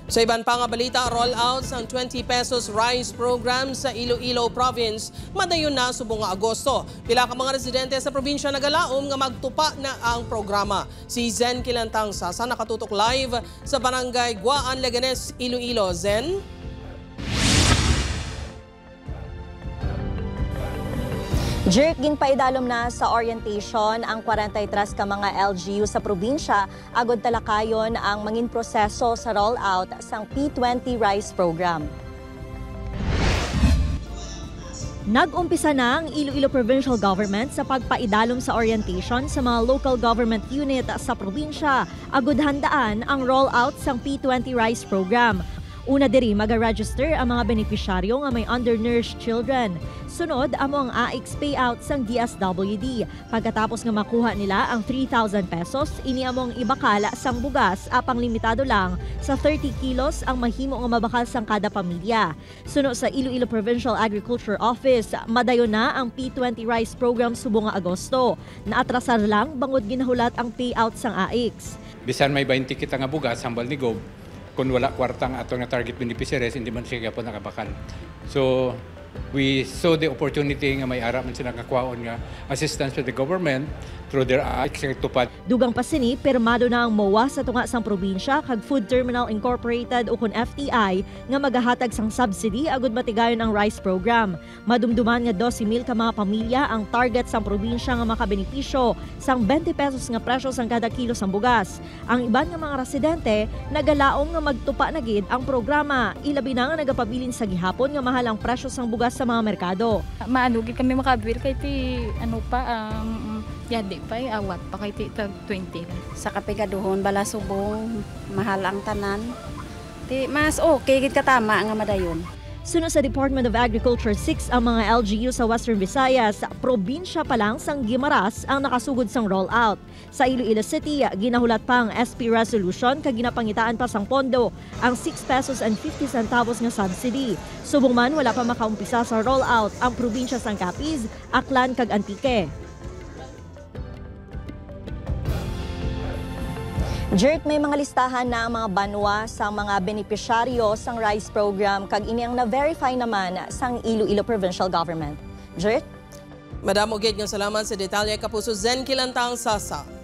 Sa iban pa nga balita, roll-out sa 20 pesos rice program sa Iloilo Province madayon na subong nga Agosto. Pila ka mga residente sa probinsya nagalaom nga magtupa na ang programa. Si Zen Kilantang Sasa nakatutok live sa Barangay Guaan, Leganes, Iloilo. Zen? Jerk ginpaidalom na sa orientation ang 43 ka mga LGU sa probinsya agod talakayon ang mangin proseso sa rollout sang P20 rice program. Nag-umpisa na ang Iloilo Provincial Government sa pagpaidalom sa orientation sa mga local government unit sa probinsya agod handaan ang rollout sang P20 rice program. Una diri mag-register ang mga benepisyaryo nga may undernourished children. Sunod amo ang AIX payout sang DSWD. Pagkatapos nga makuha nila ang 3,000 pesos, ini among ibakala sang bugas apang limitado lang sa 30 kilos ang mahimo nga mabakal sang kada pamilya. Sunod sa Iloilo Provincial Agriculture Office, madayon na ang P20 rice program subong nga Agosto. Naatrasar lang bangod ginahulat ang payout sang AIX. Bisan may 20 kita nga bugas hambal ni Gob, kung wala kwartang ato nga target beneficiaries, hindi man siya po nakabakal. So, we saw the opportunity nga may ara man sila kakwaon nga assistance to the government through their acts tupad. Dugang pasini, permado na ang MOA sa tunga sang probinsya kag Food Terminal Incorporated o kun FTI nga magahatag sang subsidy agud matigayon ang rice program. Madumduman nga 12,000 ka mga pamilya ang target sang probinsya nga makabenepisyo sang 20 pesos nga presyo sang kada kilo sang bugas. Ang iban nga mga residente nagalaom nga magtupa na gid ang programa, ilabi na nga nagapabilin sa gihapon nga mahal ang presyo sang bugas sa mga merkado. Maanugid kami makabir kay ti ano pa yadi pa awat pa kay ti 20. Sa kapigaduhon bala subong mahal ang tanan. Ti mas okay gid katama nga madayon. Sunod sa Department of Agriculture 6 ang mga LGU sa Western Visayas, probinsya pa lang sang Guimaras ang nakasugod sang rollout. Sa Iloilo City, ginahulat pa ang SP resolution kag ginapangitaan pa sang pondo ang 6 pesos and 50 centavos nga subsidy. Subong man wala pa makaumpisa sa rollout ang probinsya sang Capiz, Aklan kag Antique. Jerk, may mga listahan na ang mga banwa sa mga benepisyaryo sang rice program kag ini ang na-verify naman sang Iloilo Provincial Government. Jerk? Madam Oged, ng salamat sa detalye kapuso. Zen Kilantang Sasa.